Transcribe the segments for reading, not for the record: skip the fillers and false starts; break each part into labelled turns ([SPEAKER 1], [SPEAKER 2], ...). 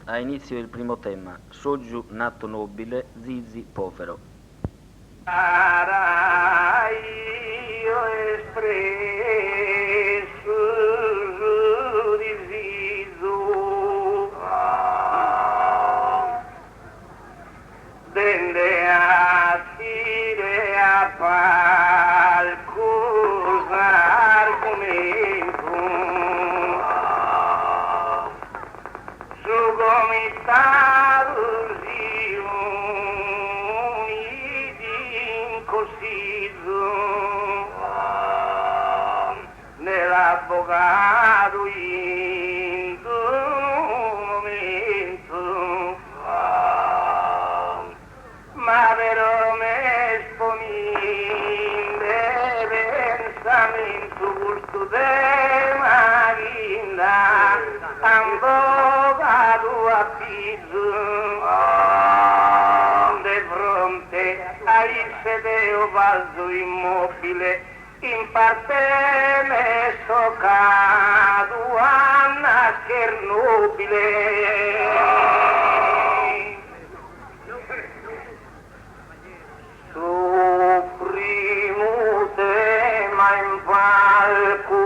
[SPEAKER 1] A inizio il primo tema, Soggio nato nobile, Zizi povero.
[SPEAKER 2] Para io espresso disiso dende a tire a palco argomento su comitados e nell'avvocato in un momento ma però me esponinde pensamento gusto de marinda avvocato a pizzo de fronte al sedeo vaso immobile in parte me soccato a nascer nobile su primo tema in palco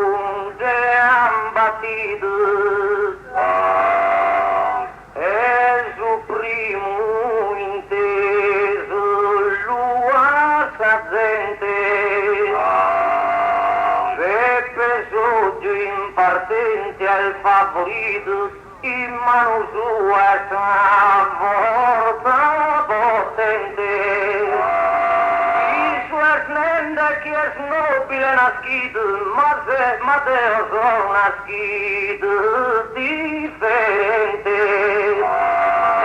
[SPEAKER 2] de ambatido e su primo inteso lua sa gente impartente al favorito in mano sua sta forza potente y su esnenda que es nobile nascido Mateo son nascido differente e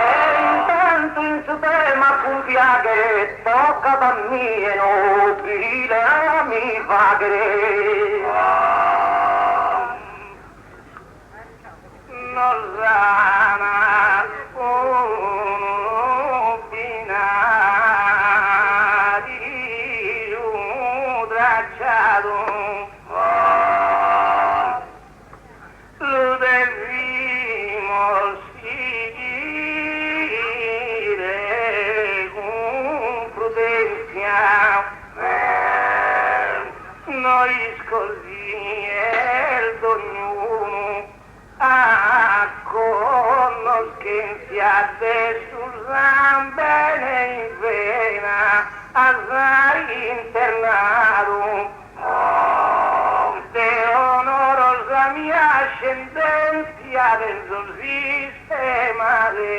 [SPEAKER 2] intanto in su tema cumpia che tocca da mie nobile mi fagre Nozana uno binari un tracciato lo debimos seguire con prudencia noi così el ognuno a conoscenza de sus bene in vena assai internado de honorosa mia ascendencia del sistema de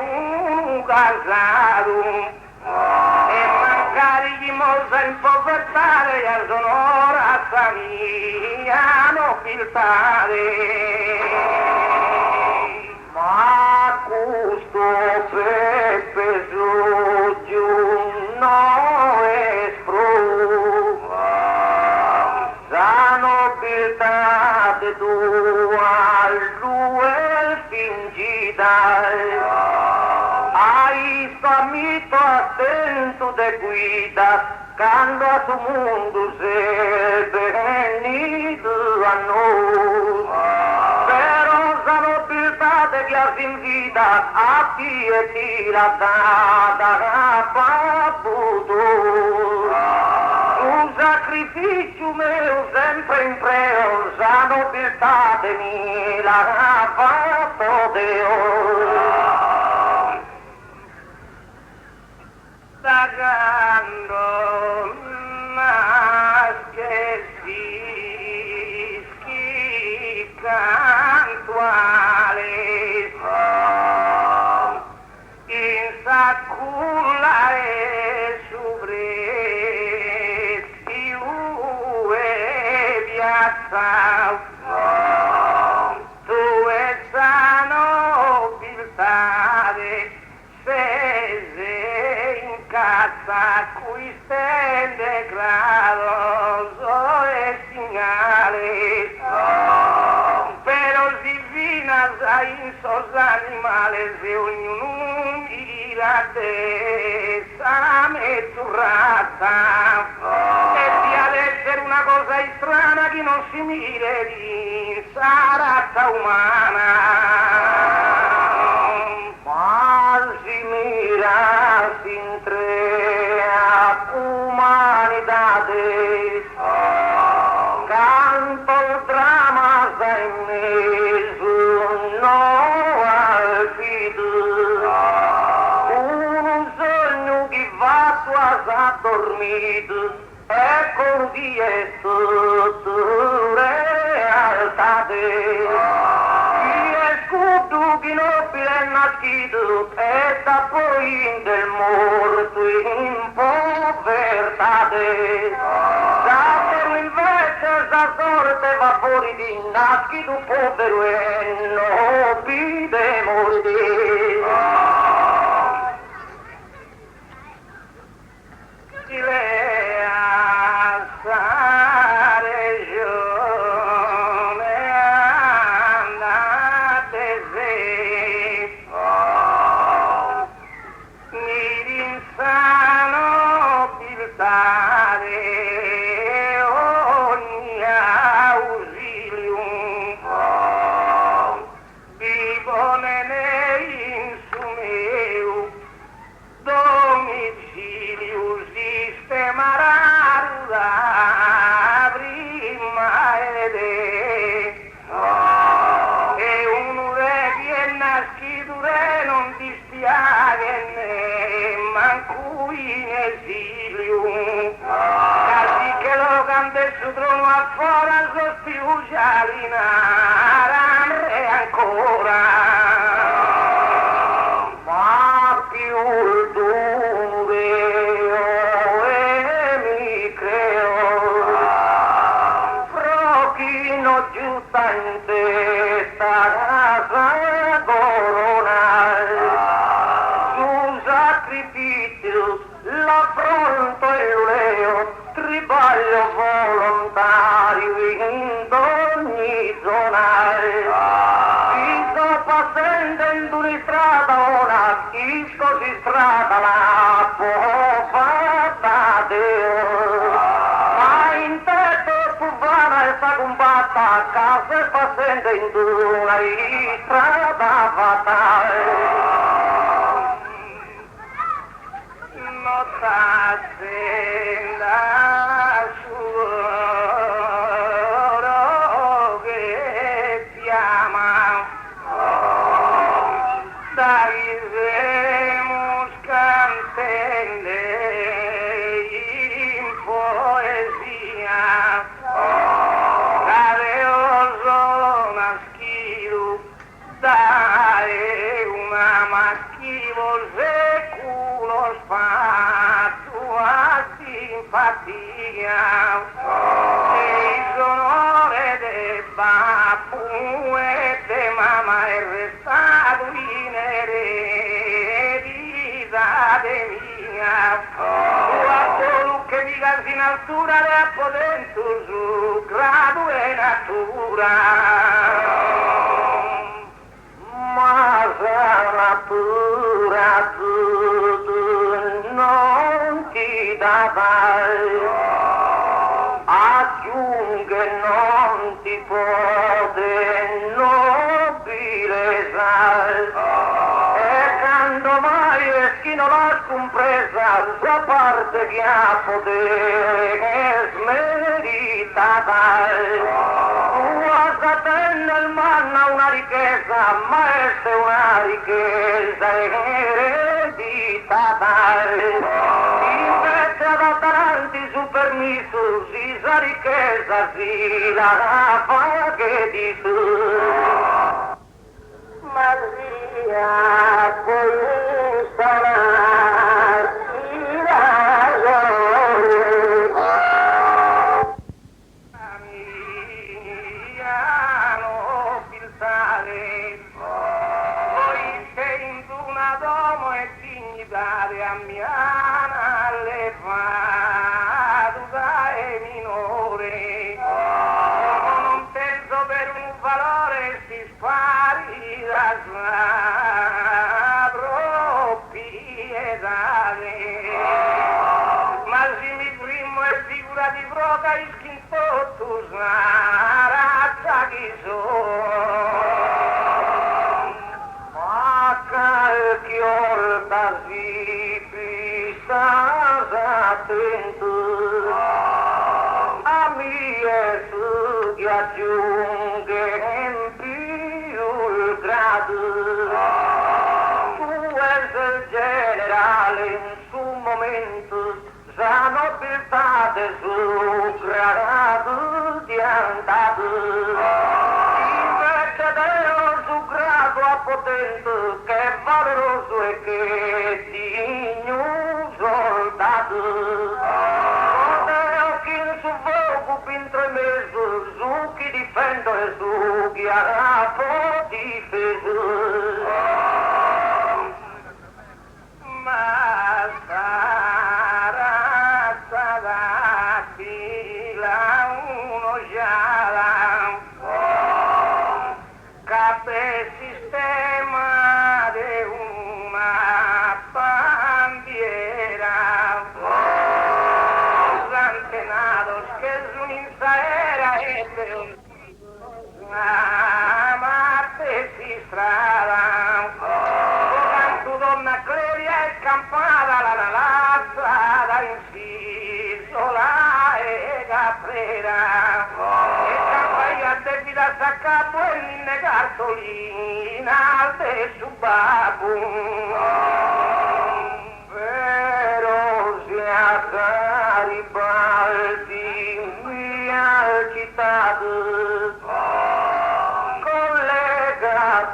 [SPEAKER 2] un casado e mancare di mosa in povertà e a sonora mia nobiltare ma questo Peppe Soggio no es prova la nobiltà de tua lui fingita hai famito attento de guida quando a tu mundo se venido a noi pero la nobiltà que has invita a ti e ti la data paputo un sacrificio meu sempre in preo la nobiltà de mi la fatto Dio Dagando mas che si cantuale in saculla e subresti e piazza tu e sano piltare se in casa cui stende grado e segnale però divina in sos animales e ognuno mira te sa mezzurrata e via l'essere una cosa strana che non si mire di sa razza umana ha dormito e con die tutto realtà chi è scudo chi nobile è nascito e da poi del morto in povertà da per invece da sorte va fuori di nascito povero e nobile morire su trono a fora sostiugia l'inara e ancora ma più il dunveo e mi creo prochino giusta in testa casa corona su sacrificio l'affronto e l'uleo tribaglio volontario in ogni zona chi sto passando in strada ora chi così strada la può fatta ma in tetto tu vana e sta combatta a casa e passando in una strada fatta senda suoro che chiama dai remus cantende in poesia careoso maschilo dai una maschilo seculo spazio a simpatia e il sonore de babbu e de mamma è restato in eredità de mia guardo che dica in altura le appodento su grado e natura ma la natura non ti dà aggiunge non ti può nobile e quando mai è chi non l'ha compresa la parte che ha potere che smeritata guarda nel manna una ricchezza ma è una ricchezza ereditata invece da tanti su permesso si sa ricchezza si la fa che di su Maria poi sarà si a Miana le fa e minore non penso per un valore si spari la proprietà ma se mi primo è figura di broca e schinto tu razza chi sono ma che orta si pista attento a mie su che aggiunge in più il grado tu es il generale in su momento libertade su grado diantate. Invece dello su grado a potente che è valoroso e che digno soldato. Odeo chi su fuoco pinto e meso, su chi difendo e su chi ha difeso. Ma sarà stata fila uno già cape sistema di una bandiera los antenados que su era e Marte si strada canto donna cleria e campata la strada inciso la e caprera e campaia debita saccato e ninne cartolina al de su babu però sia Garibaldi mi ha citato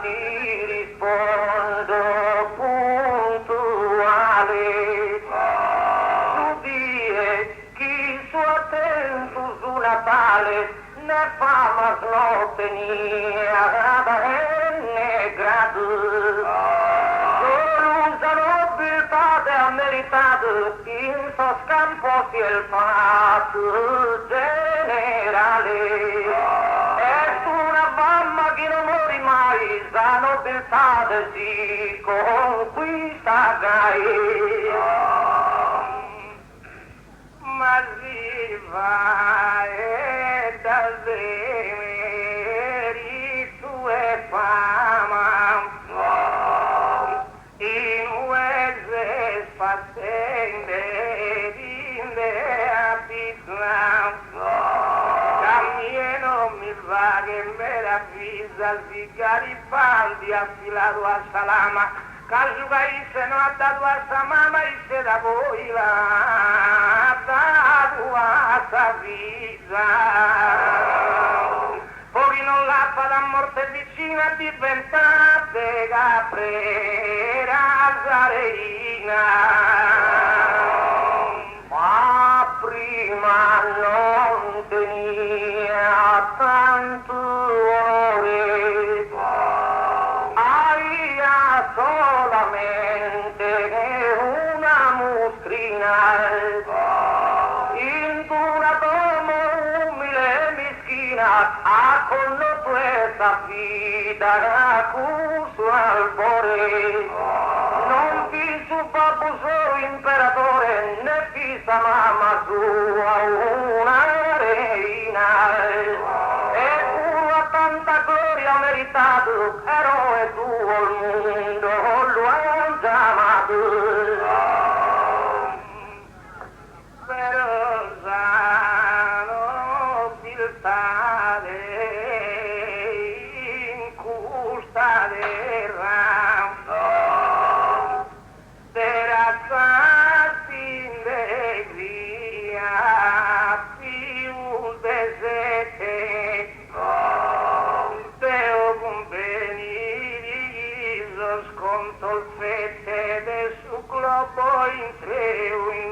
[SPEAKER 2] ti rispondo puntuale su die chi suo attento su Natale ne fama lo tenia ne grado solo nobiltate ha meritato in suo scampo si il fatto generale la nobiltà si conquista ma viva e da merito e fama in uese faccende dinde a pizza cammino mi va che meraviglia si Garibaldi affilato a Salama Cajugai se non ha dato a sa mamma e se da voi l'ha dato a sa vita poi non l'ha fatta a morte vicina diventate caprera zareina ma prima non tenia tanto onore, aia solamente una mostrina, in una doma umile e mischina, ha connoto questa vita cuso al cuore, non vi su babbo suo imperatore, né fissa mamma sua una reina e pure a tanta gloria meritato eroe tuo il mondo lo ha chiamato verosa nobiltà in custa terra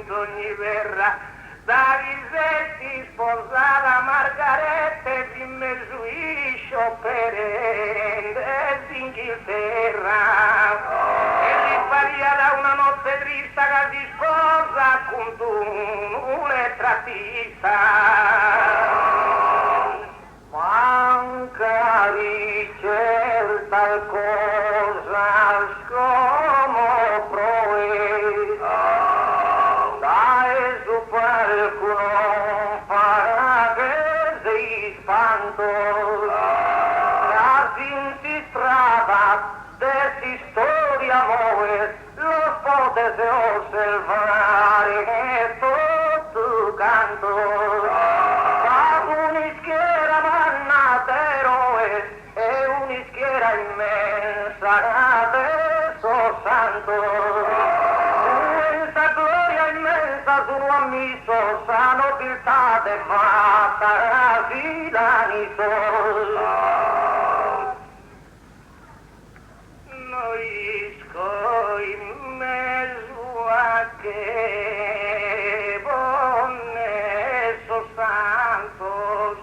[SPEAKER 2] in ogni verra da Risetti sposata Margaretta di Mesuiscio perenne d'Inghilterra e si faria da una notte trista che si sposa con un trattista manca ricerca cosa come proe qualcuno farà che si spanto la si strada de storia muove lo potete osservare tutto canto da un'ischiera mannata eroe e un'ischiera immensa adesso santo sono ammiso te fatta filani sol. Noi scoi mesua che bonne so santos.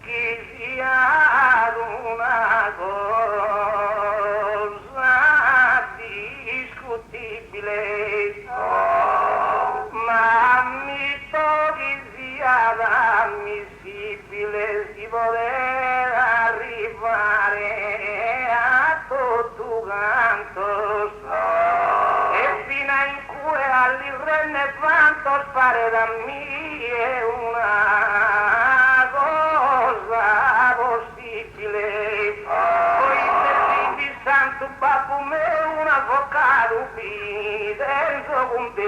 [SPEAKER 2] Chi sia una cosa discutibile, ma mi togli sia ammissibile di voler arrivare a tutto canto e fino in cui all'irrenne quanto pare da me una cosa possibile. Poi se santo babbo me un avvocato dentro con te.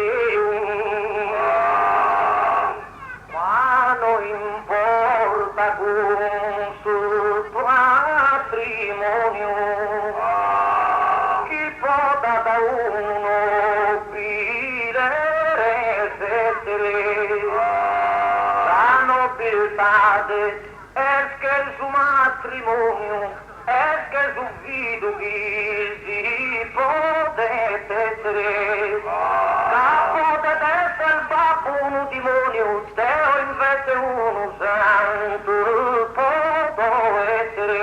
[SPEAKER 2] Ma non importa con sul patrimonio, chi potrà da uno nobile settere, la nobiltà è che su matrimonio, è che su vidu chi si potete essere, capo potete essere il babbo uno demonio, Deo invece uno santo può essere,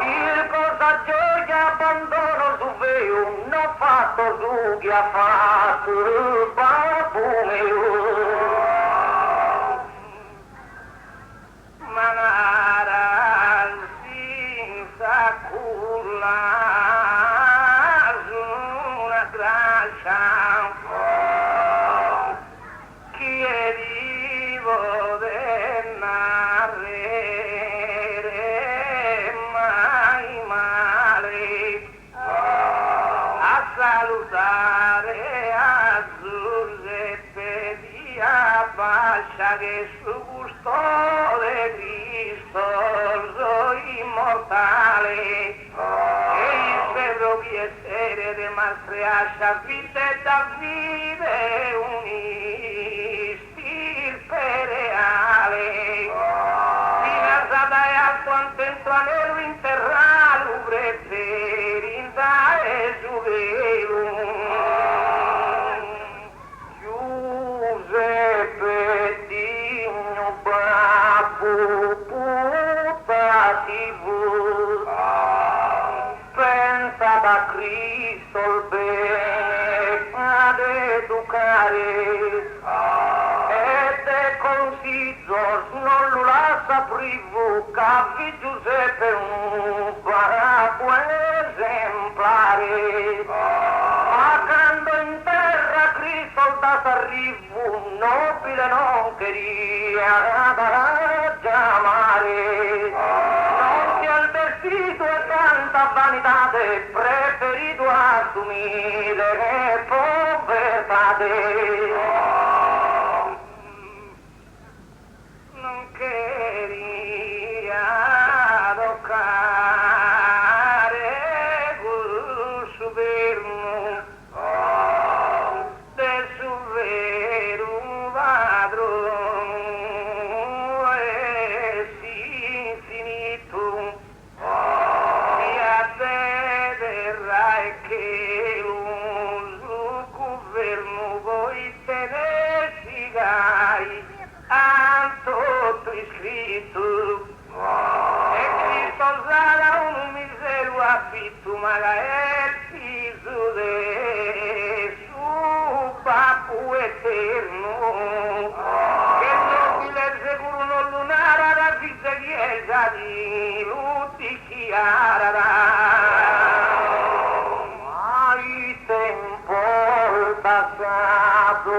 [SPEAKER 2] il cosa gioia abbandono su veo, non fatto su chi ha fatto il babbo mio. Manara senza culla una gracia chi è vivo del narrere mai male a salutare a Giuseppe di Abbascia che su custode Cristo immortale e il ferro piacere de mastreascia vite Davide unistir reale finazada e alto antento anelo interralo preferinda e giuvelo Giuseppe Digno Babbo putativo pensa da Cristo il bene ad educare ed è consiglio non lo lascia privo capi Giuseppe un babbo esemplare ma quando in terra Cristo da s'arrivo nobile non queria da chiamare non ti al vestito e tanta vanità preferito assumere povertà non queria toccare col suverno del suveru padrone e si infinito e che lo governo voi tenersi gai anto iscritto e Cristo sarà un misero affitto ma è figlio de su babbo eterno che nobile sicuro non lunara la figlia chiesa di lutti chiara passato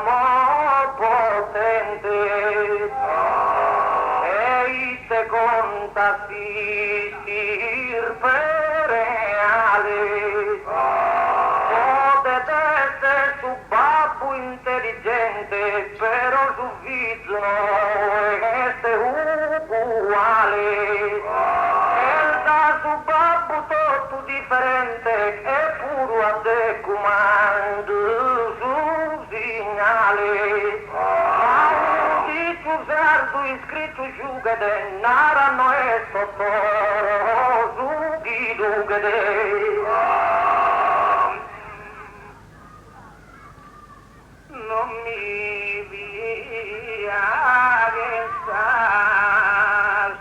[SPEAKER 2] mo potente e te conta stir per reale potete essere su babbo intelligente però su viso è uguale e da su dugede, narano e sotto, sugi dugede. Non mi via che stars,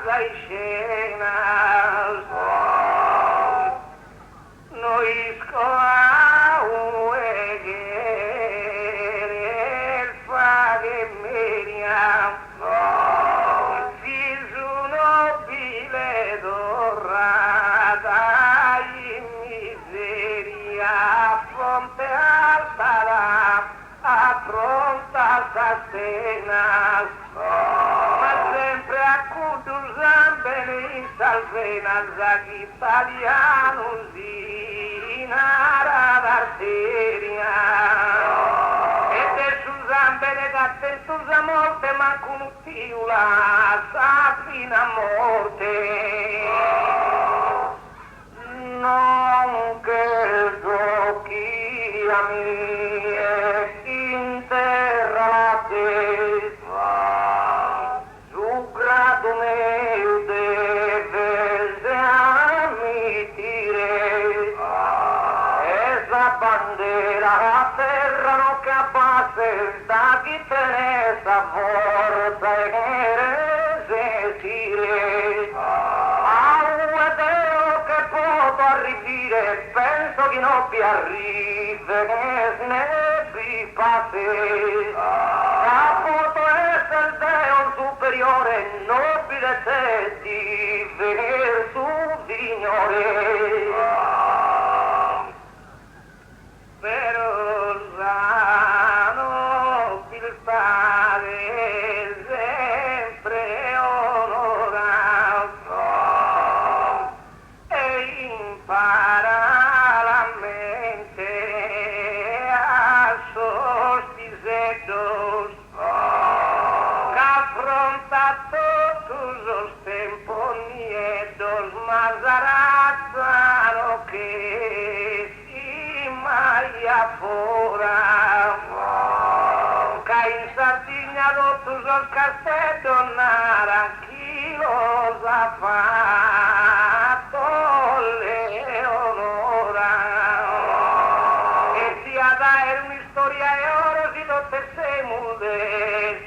[SPEAKER 2] ai scenas, noi scoau e ghere, fa che meriam, si sono bile dorata in miseria, fronte alta affronta sta stena, ma sempre a cudus bene in salvena, zaghi italianus in ara d'arteria, e te susan bene gattentusa morte, ma con utiula sa fino a morte. Non che giochi a mie interrate, su grado meu debes ammitire, esa bandera a terra non capace da chi te ne sa forza e resistere. Arrivire, penso che non vi arriva, che ne vi passi. Caputo è il Deo superiore, nobile se di venir su signore. Però la nobiltà sempre onorato. Para la mente a sostisetos que afronta todos los tempos miedos más arrasa lo que si mai afora que in Sardegna todos los castellos naranquilos affatto un'istoria e ora si dotte se munde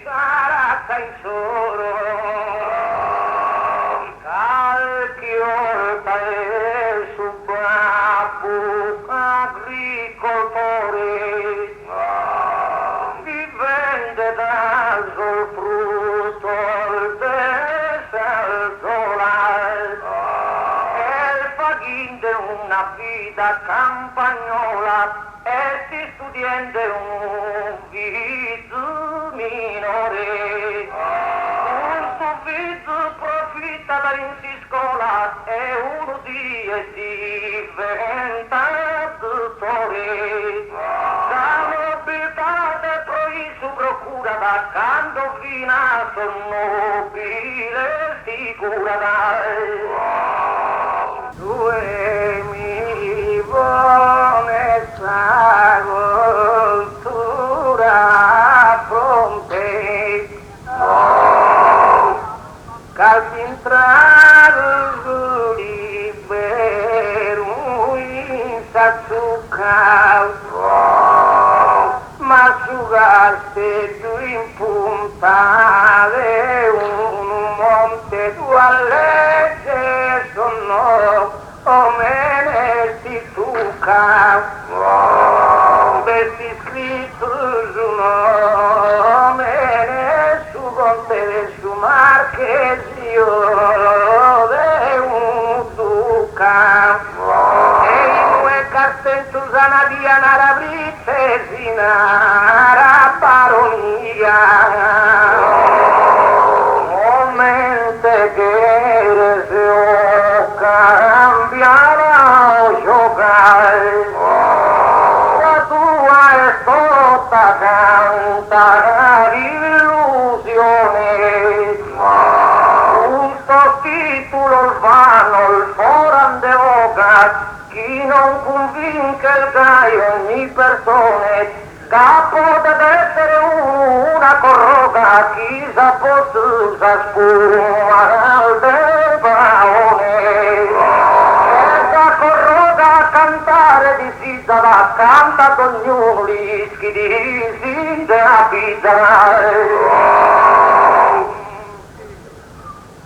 [SPEAKER 2] sarà in solo calchi orta e su babbo agricoltore vivende da sul frutto il desalzola e faghin de una vita campagnola e si studiando un viso minore, un suo viso profitta da in scuola e uno diventa dottore. La nobiltà del proviso procura da quando fina son nobile sicura dai. Due mi buone sa cultura fronte calpintrar libero in satsuka ma sugaste tu in punta de un monte tu allegge sono omene si tuca vesti scritto su nome su conte su marchesio de un duca e in due castentus anadia nara brittesina nara baronia momente che se o cambiara o giocare la tua è stata canta l'illusione un sto titolo il vano il foran de oca chi non convince il gaio ogni persona capo deve essere una corroga chi sa posto sa spuma del paone e sa corroda a cantare di Sisa da canta ognuno rischi di Sisa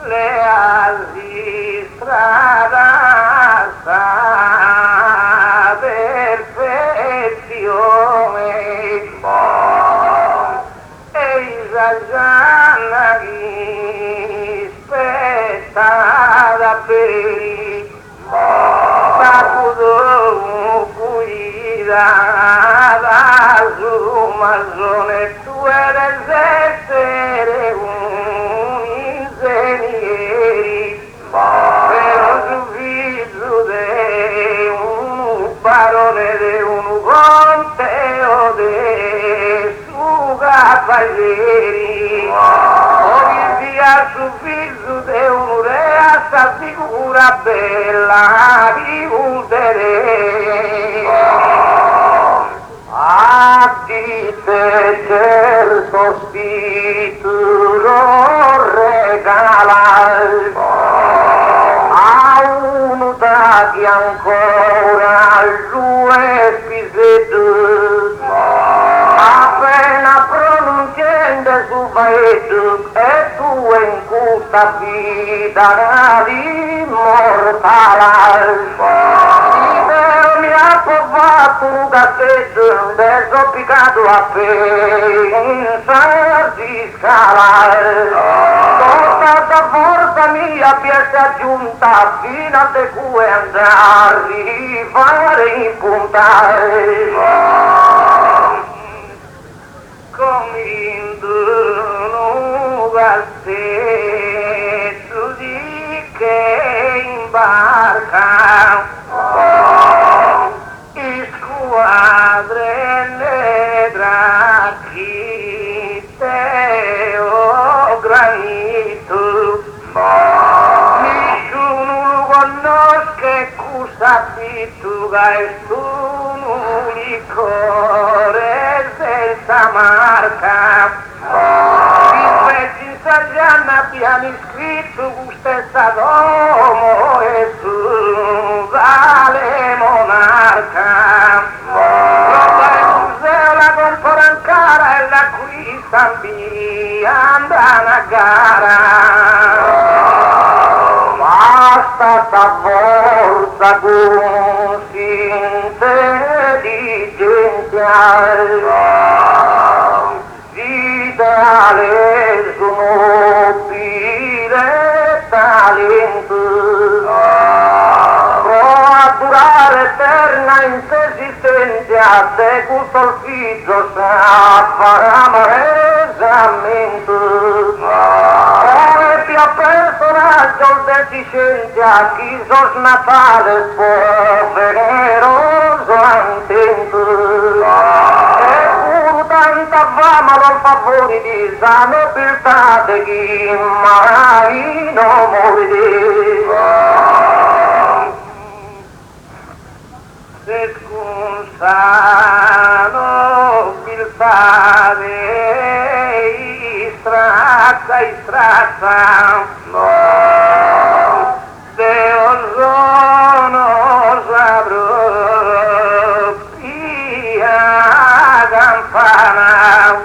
[SPEAKER 2] le asi strada sa perfezione e Isagiana chi spetta da bere saputo cuida da su mazzone tu eres essere un ingegneri però su figlio de un barone de un conte o de su cavalieri o via su figlio de un re a sta figura bella di udere a te certo spirito regala a uno dati ancora due spisetto appena pronunciando su paese e tu in questa vita d'immortale mi ha provato un cassetto desoppicato a pensare di scalare tutta la forza mia pièce giunta fino a te cui andare rifare in puntare convinto un cassetto di che imbarca squadre nedrachite o granito nessuno lo conosce cosa pittuga è un licore senza marca in Sagiana abbiamo scritto con stessa domo e su vale monarca roba il museo la compra cara e l'acquista via andare a gara basta sta forza con intelligenza ideale snobile talento prova a durare eterna insistenza se gusto il figlio sa fare amaresamento come più personaggio deficienza chi sos natale può veneroso intento tanta fama non favori di sa nobiltà di chi mai non muore se sconsa nobiltà di strazza se sono sabrò campana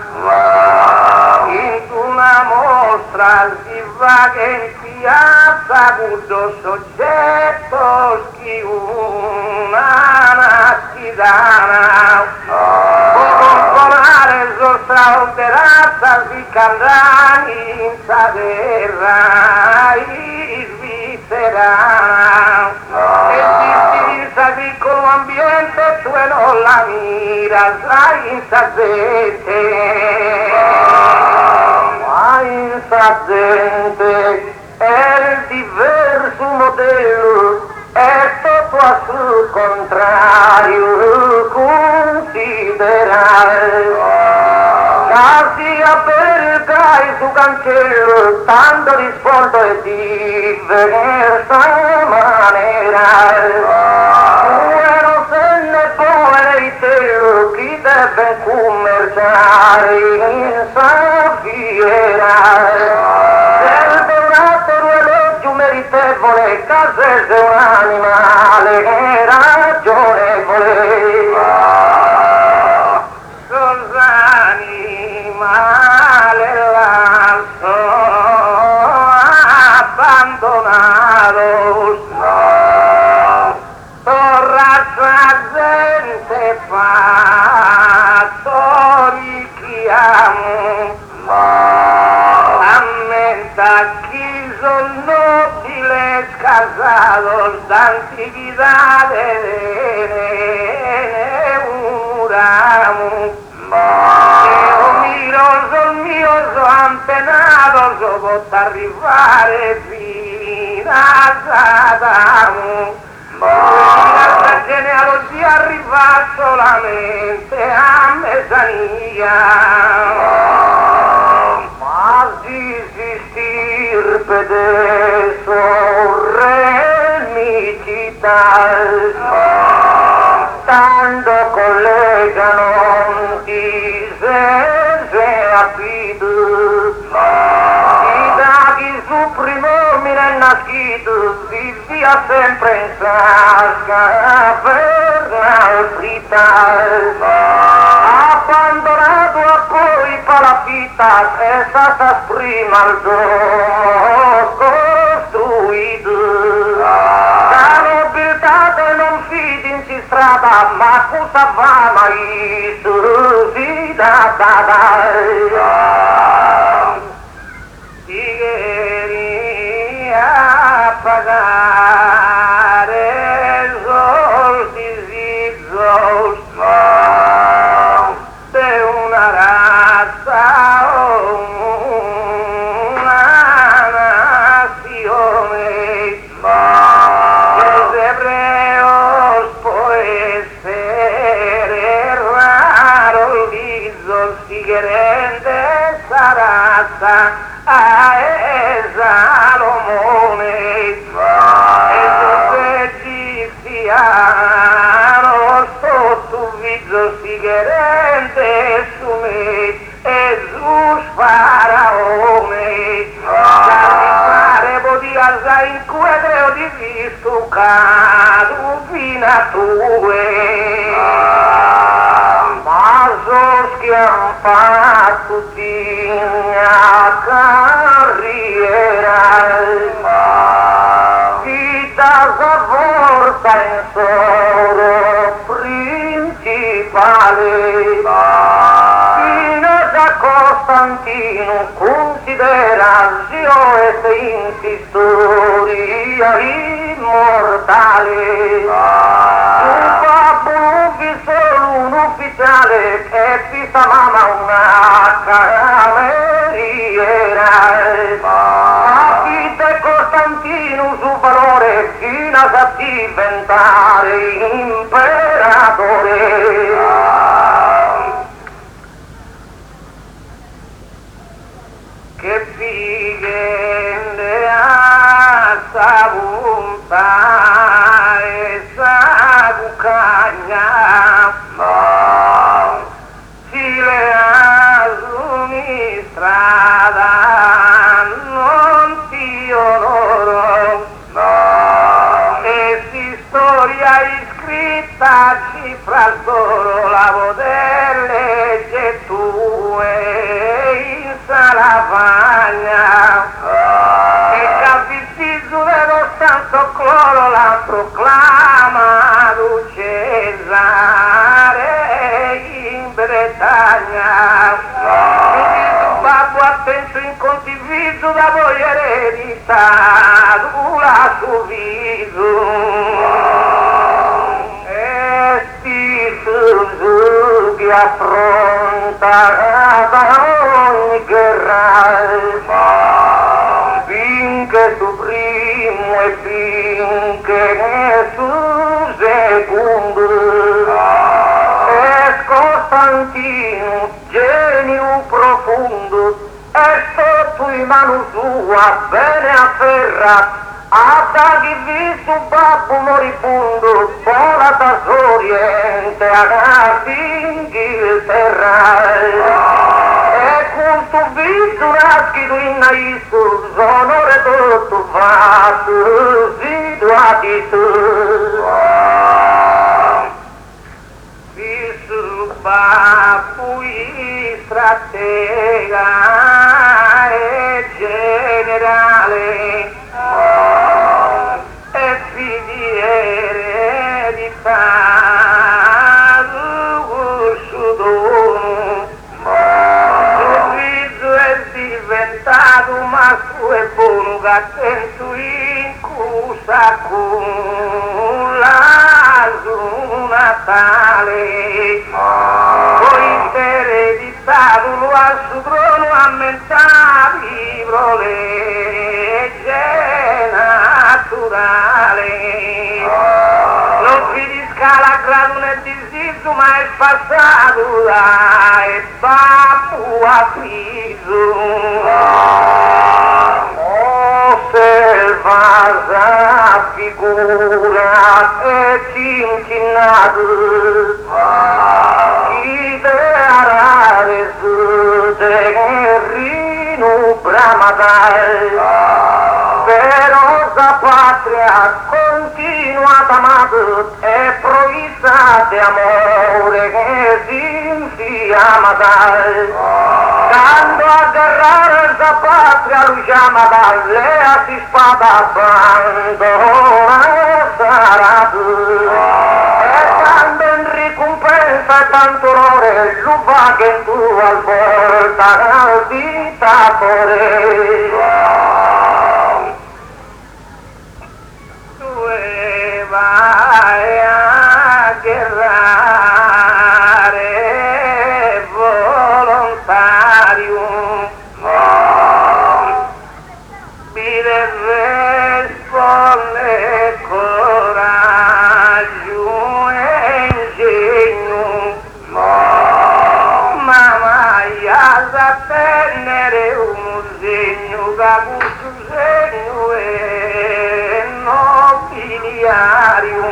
[SPEAKER 2] in una mostra si va che in piazza questo soggetto schiuna naschidana può componare su straordinazza si candani in sa terra svizzerana sa piccolo ambiente tu e non la mira sai in sa gente ma in sa gente è il diverso modello è tutto a sul contrario considerare sia per il gai su cancello tanto rispondo e di diversa maniera non se ne può chi deve commerciare in sa serve un altro elogio meritevole, casese un animale ragionevole. Cos'animale l'altro abbandonato, torrazza gente fatto richiamo, ammenta chi son nobile scasato d'antichità ne un ramo. Io miro sul mio so antenato, so posso arrivare fino a Satamo. La genealogia arriva solamente a Mesania, ma si stirpe de sorremicità, tanto collegano di se abito, da chi su primo mi è nascito, vivia sempre in sasca per la fritta, abbandonato a poi palafita, è stata prima al giorno costruito, la nobiltà non fidi in strada, ma cosa va mai suscitata? Tigheria a pagare soldi zizzos de una razza o una nazione. Los hebreos può essere raro il viso stigherente essa razza a Salomone, e se egiziano sotto viso stigherente su me e su faraone, fare podia sai inquedre o di visto cadu fino a tue, ma so schiampato di mia carriera, vita zavorta in solo principale, fino da Costantino considerazione in storia immortale, un babbo non vi solo un ufficiale che vista mamma una cameriera, ma chi de Costantino su valore fino a diventare imperatore. Che fighe a sabunta e sabucagna, si le asumi strada non ti onoro, e si storia iscritta cifra solo la delle tue in salavagna, e capisci dello santo cloro la proclama du Cesare in Bretagna, quindi tu babbo attento in condiviso da voi eredità dura su viso, e sti che affronta ogni guerra, finché su primo e finché su secondo, e Costantino genio profondo, e sotto in mano sua bene afferra, a chi visto babbo moribondo, vola da Oriente a Inghilterra, e con tu visto nascido in Isu, onore tutto fatto, situati tu. Visu babui stratega e generale e figlie di diventato masco e buono che sento in cusa con la su Natale poi ereditato lo al suo trono a mentare legge naturale non si di scala grado né di siso ma è passato là e babbo a piso selvaggia figura e cincinato ideare su terreno bramadai però la patria continua d'amato e provvista di amore che si infiamma dai quando a guerrare la patria lui chiama dalle si spada abbandona sarà tu e quando in ricompensa tanto onore lo va che tu al volta al dittatore vai a guerrare volontario mi deve rispondere coraggio e ingegno ma ya sa tenere un segno che questo segno è nobiliario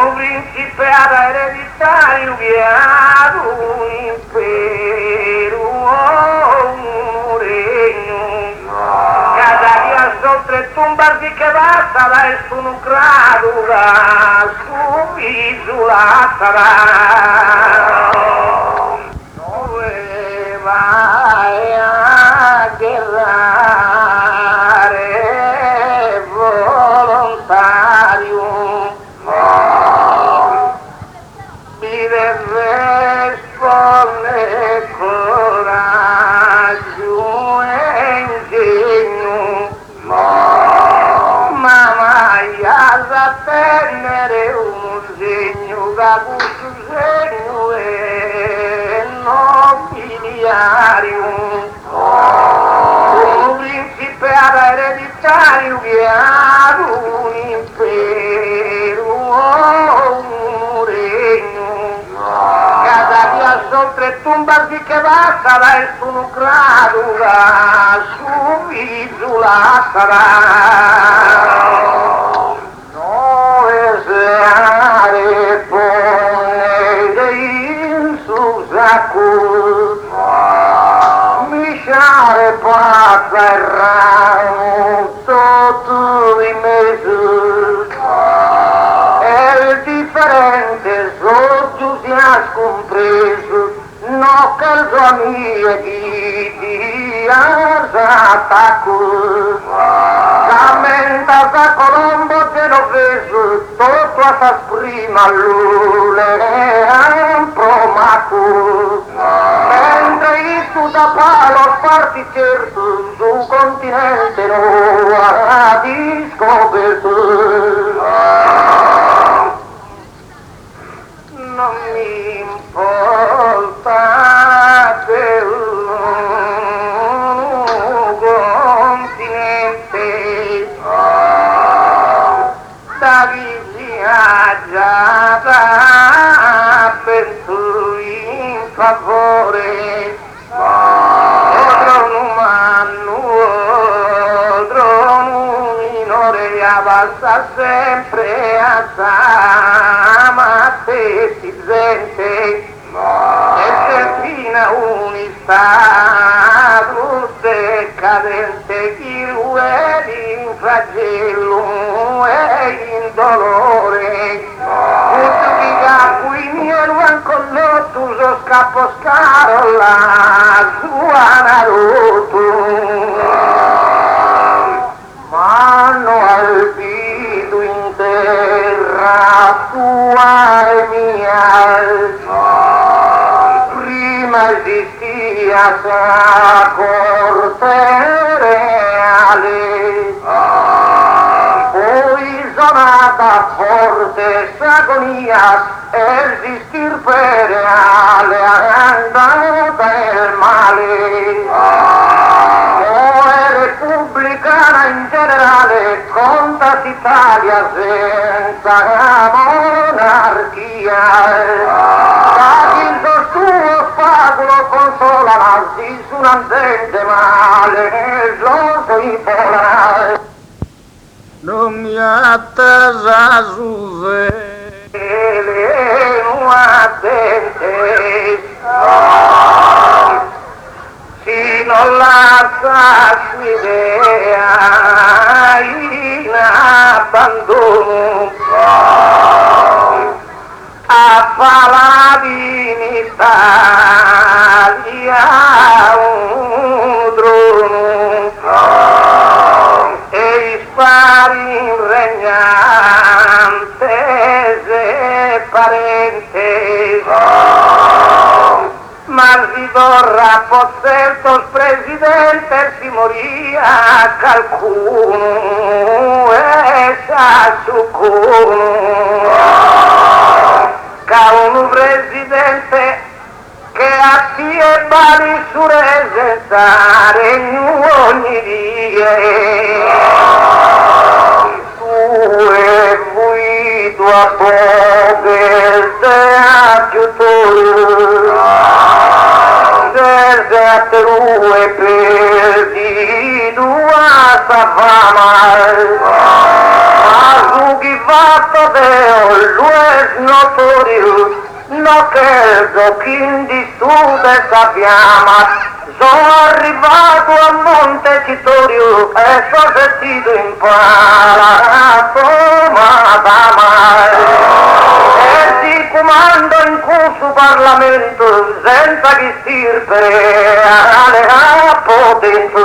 [SPEAKER 2] un principato ereditario che ha un impero un regno cada dia sopra tumbardi che basta da sono grado da su isola sarà dove vai a guerrare volontario mi deve rispondere coraggio e ingegno ma ya sa tenere un segno che questo segno è nobiliario un principato ereditario che ha un impero un regno cada dia sopra tumbardi che basta da sono grado da su isola sarà noesare ponere in su sacco misciare pazza e ramo tutto i mesi e il differente sorgio si ha scompreso no che il suo amico di attacco lamenta sa Colombo genovese tutto a sa prima lule un promaco mentre tu da palo sparti certo su continente no ha scoperto non mi importa del continente da viaggiata per tu in favore basta sempre a sama te si gente e se fino a un stato decadente, chi è in flagello e in dolore, giudica qui mielo ancora tu so scappo scarola sua naruto, m'hanno alpito in terra tua e mia, prima esistia sa corte reale, poi sonata forte s'agonia, esistir per reale andata il male, poi repubblicana in generale, conta Italia senza monarchia, tuo spagulo consola ma si su un dente male lo soy pola
[SPEAKER 1] non mi attesa su
[SPEAKER 2] vele nuatente si non la sa idea in abbandono a Paladini Italia un drono e spari regnantes e parentes ma si torra por certos presidentes si moria qualcuno e sa succuno ca un presidente che a e bali su resentare ogni dia tu e vui tua poche a chiutori desde a terue perdido a sa fama Azuki fatto deo, lo es notorio, no credo che in distrute sappiamo, sono arrivato a Montecitorio e sono sentito imparato madama, e si comando in questo Parlamento senza che stirpere alla potenza.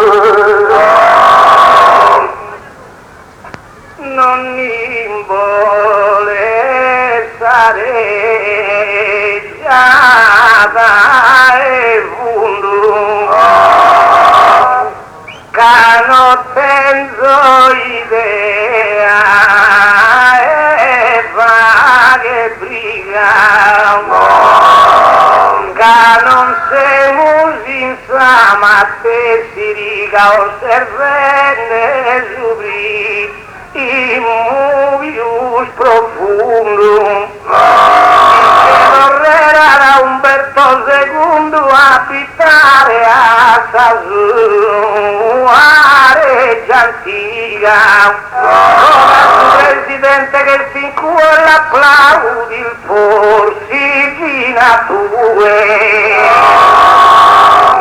[SPEAKER 2] Non mi vuole stare già e fundu che non penso idea e vaghe briga che non siamo insama te si riga osservende subri i movius profundum che vorrera da Umberto II abitare a Sasuare antica come un presidente che fin cuore l'applaudi il forsi fina tue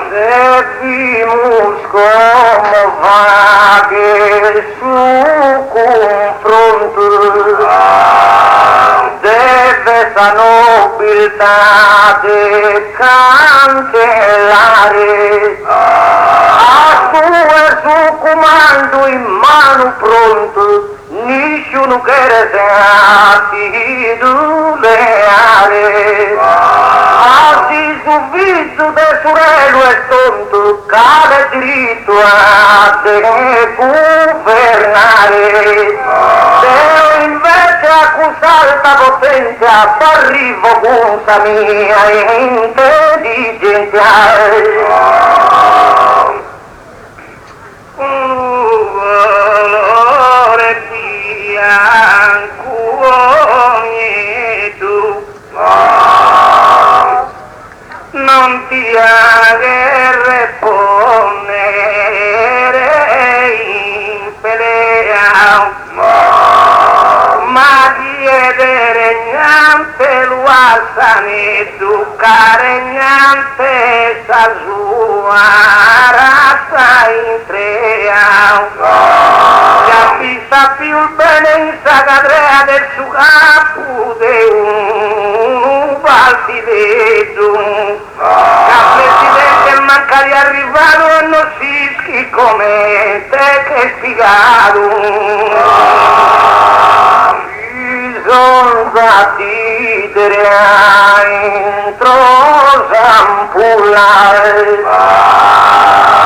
[SPEAKER 2] se vimus come va che su confronto deve sa nobiltà de cancellare a suo comando in mano pronto nessuno che se leale así subito de surelo es tonto cada diritto a de governare se invece accusare la potenza arrivo cosa mia intelligenza un valore bianco ogni tu non ti agherre ponere in pelea ma chiedere niente luasan educareñante sa sua razza intreau ya pisa più bene in sagadrea del suo capo de un baltivedo la presidente manca di arrivare e non si schi come te che spiegato bisogna dire entro zampullare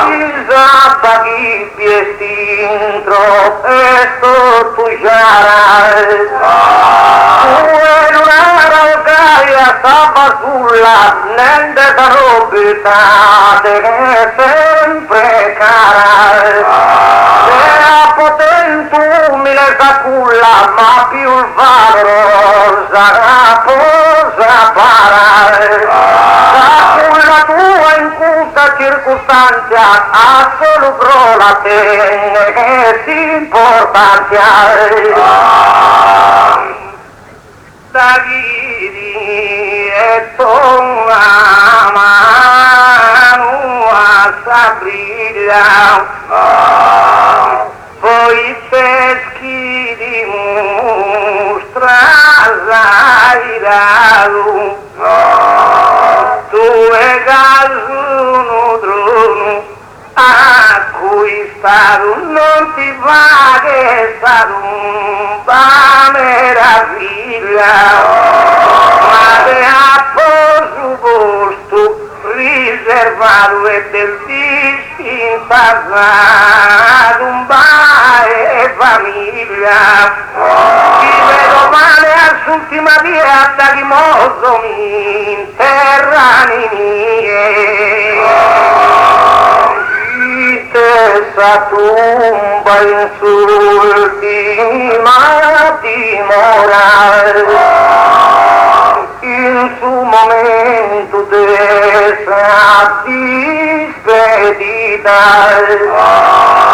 [SPEAKER 2] bisogna chi piesti intro e stortugiare una raucaia stava sulla nende da nobiltate che sempre cara era potente umile sa culla ma più il valorosa posa parare la culla tua in questa circostanza assoluto la tenne che si importanza da giri e tonga mano a sabrilla poi peschi di mostra zairalu tu e gasuno drono a cui stato non ti va che stato un meraviglia ma te ha presupposto riservato e del distintato un bae famiglia chi vedo male all'ultima via da chimoso mi interrani mie sa tumba insultima dimorare in su momento desa dispedita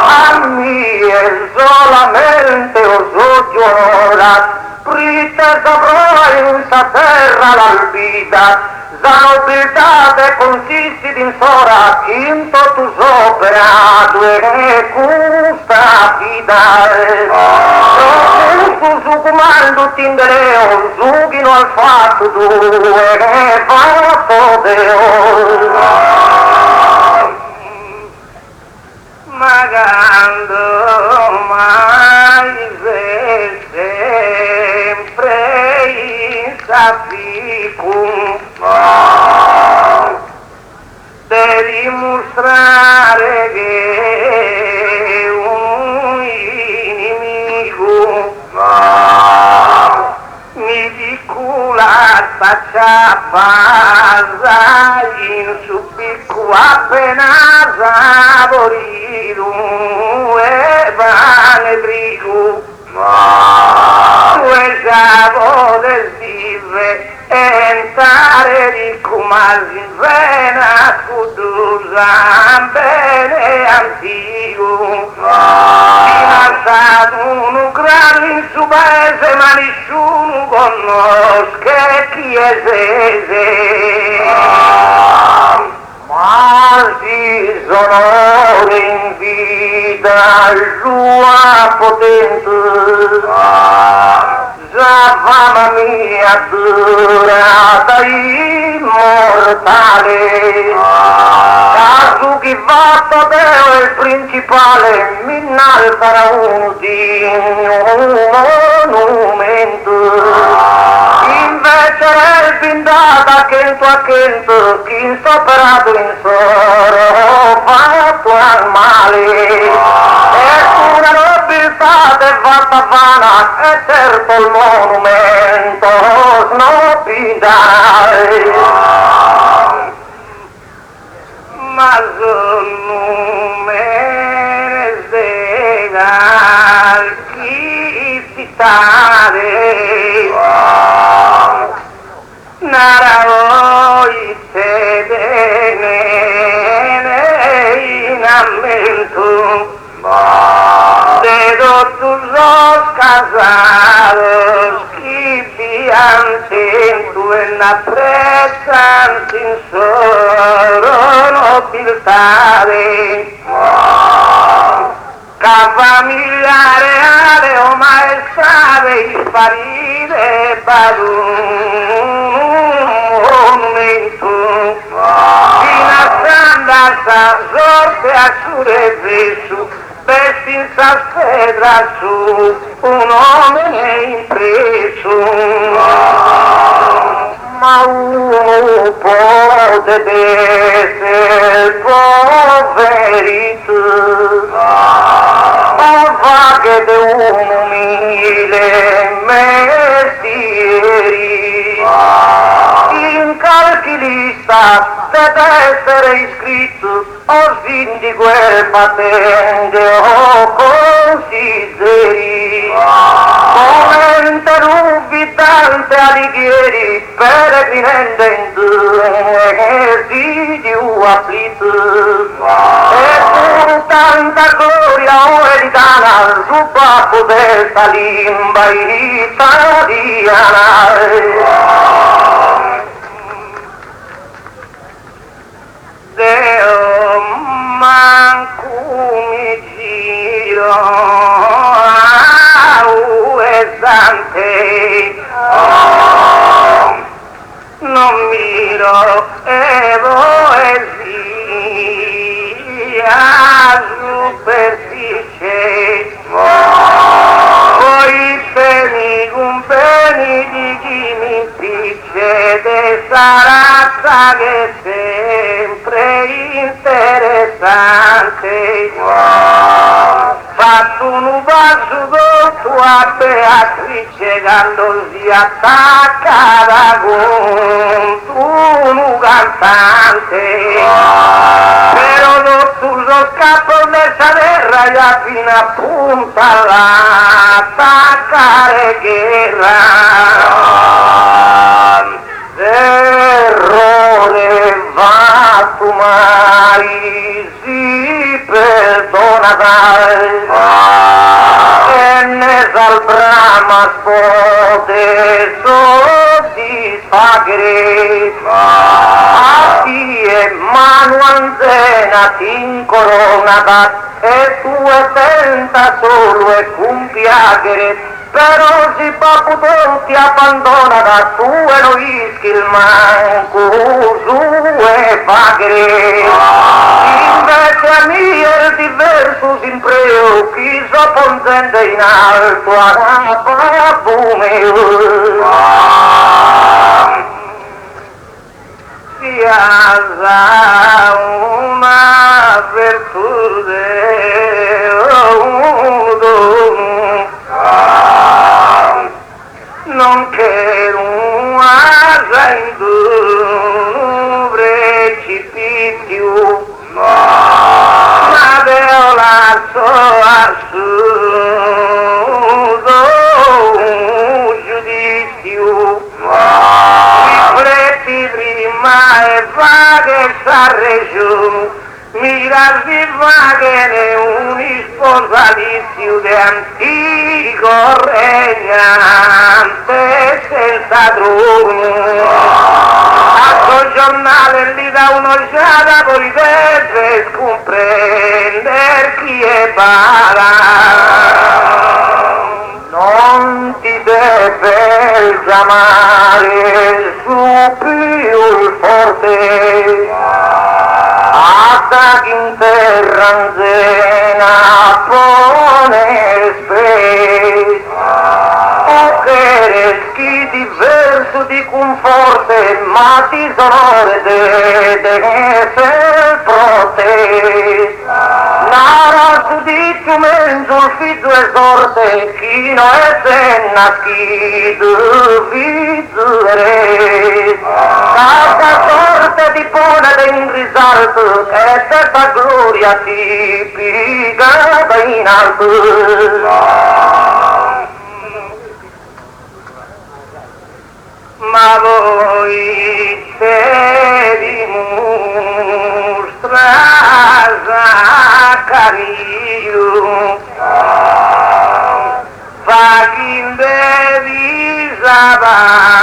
[SPEAKER 2] a mie solamente os ora prita saprà in sa terra l'albida la nobiltà consiste in sora in tutto operato e questa vita su comando tindereo zughino al fatto due fatto deo magando mai sempre in saficum devi dimostrare che un inimigo mi dicola faccia in su picco appena saporito e vane brigo due savo del dive entrare di cumasi vena scudusa bene antico finanziato un grano in su paese ma nessuno conosce chi è sese ma si sono in vita sua potente mamma mia durata immortale caso chi fatto Deo è il principale mi innalzerà un monumento invece è bindata accanto a accanto chi insoperato in soro fatto al male è una nobiltà è fatta vana e certo il monumento snobidai ma sono menesegal chi si stare naravoi sedene in ammento de todos los casados que vivían en tu n'apprezzano in solo nobiltare, che famiglia reale o maestà sparire monumento, fino a sta sorte a su vestin sa spedra su un uomo impreso, ma uno potrebbe essere poverito, o va che de un umile mestieri, in calchilista deve essere iscritto o sindaco e patente o consiglieri, momento dubitante Alighieri, peregrinante in due esilio afflitto, e pur tanta gloria o ereditana su babbo desta limba italiana. Deo manco mi giro esante, non miro e poesia superficie, poi peni un peni di chi mi dice de sarazza che sempre interessante, fatto un bacio d'otto a Beatrice quando si attaccava con un cantante, però sullo scappo della terra già fino a punta all'attaccare guerra. Errore fatto mai si perdona e ne salbrama spote soddisfagre a chi è mano anzena ti incoronata e tu e tenta solo e compiagere, però si babbo ti abbandona da tu e lo ischi il manco su e pagre. Invece a me è diverso simpreo, chi so consente in alto a babbo mio. Si alza una virtù non che una in precipizio, ma deo lasso assurdo giudizio, rifletti prima e vaghe sa regione, mira si vaghe un sposalizio di antico regnante senza trono, a sto giornale gli dà un'occhiata poi deve scomprendere chi è bara, non ti deve chiamare su più il forte, hasta que interranzena pone spes, o che eres chi diverso di conforte, ma ti sonore de ser prote, nara su di tu menzul fizu e sorte, chi no es nascido vizure, casa sorte di pone de in risalto, e questa gloria tipica in alto. Ma voi se dimostra Zaccario, fa chi devi sapere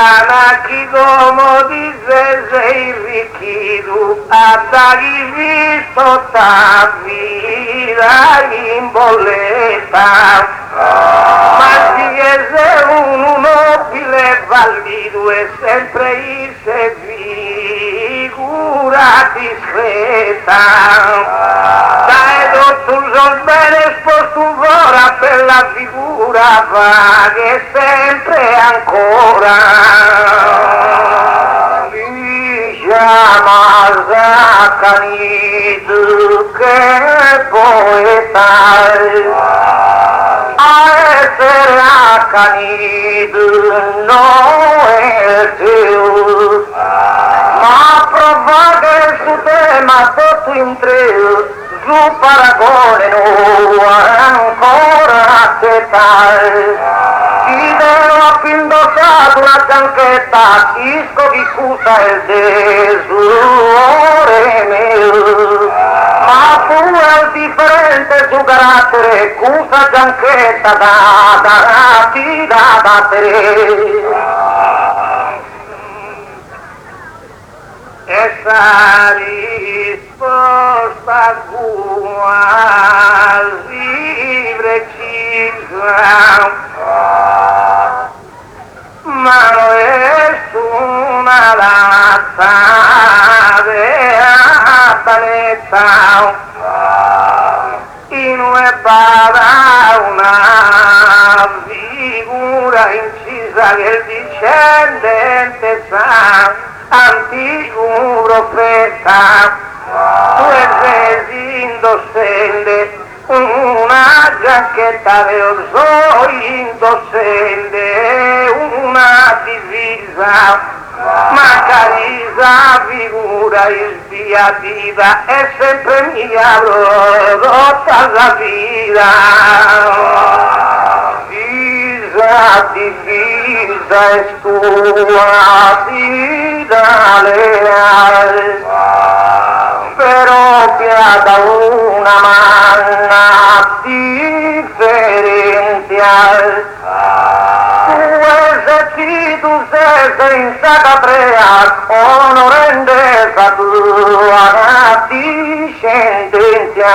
[SPEAKER 2] Ana chi come dice sei ricchido, a chi visto sta vita in bolletta, ma si è se un nobile valido e sempre il se figura discreta. Dai tu sol bene sposto ora per la figura va che sempre ancora chiama Zaccanid che poeta a essere accanid non è Dio, ma prova che il suo tema tutto in tre su paragone non ancora accettare. Chi devo indossato una gianchetta, isco chi scusa il desore mio, ma tu è differente su carattere, cusa gianchetta da te. Essa risposta quasi precisa, ma non è una razza beata in una bada una figura incisa che il discendente sa antico profeta, tu sei indossende una giacchetta verso indossende una divisa, ma carisa figura sbiadita è sempre mia rotta la vita. Divisa è tua vita leale, però piada una manna differente. Tu eserciti tu sei senza caprea, onorende la tua discendenza.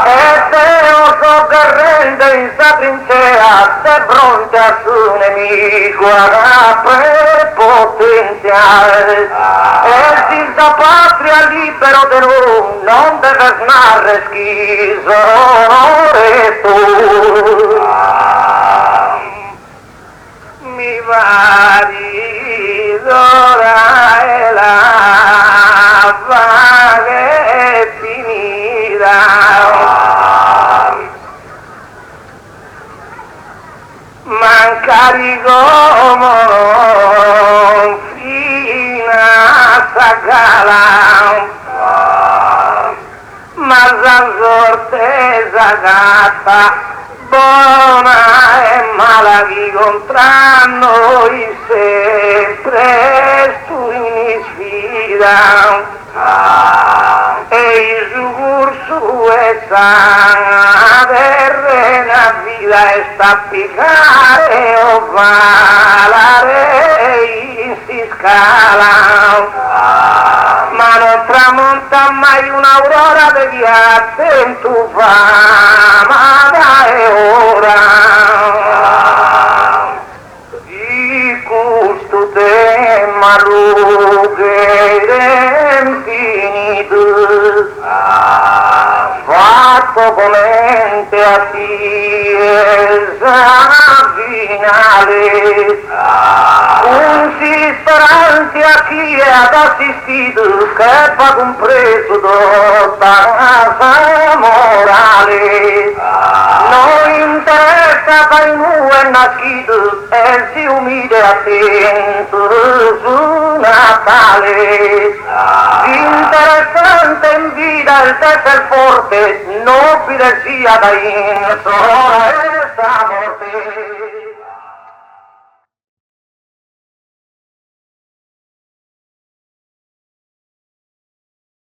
[SPEAKER 2] E te lo so che rende in sa trincea, se fronte a suo nemico a prepotenziale. E si sa patria libero di noi, non deve snarre schizo, onore tu. Mi vari d'ora e la vaga è finita. Mancari come fino a sagala, ma la sorte sagata, buona e mala chi contra noi sempre tu in sfida. E il suo corso è sana terrena vita e sta piccare o valare si scala, ma non tramonta mai un'aurora di ghiaccio in tu fama da ora. Di questo tema lughe infinito, fatto commente a chiesa finale, consisteranti a chi è ad assistito che fa compreso tutta la morale. Non interessa che in lui è nascito e si umide attento su Natale. Interessante in vita il tesser forte, nobile sia da in sorella morte.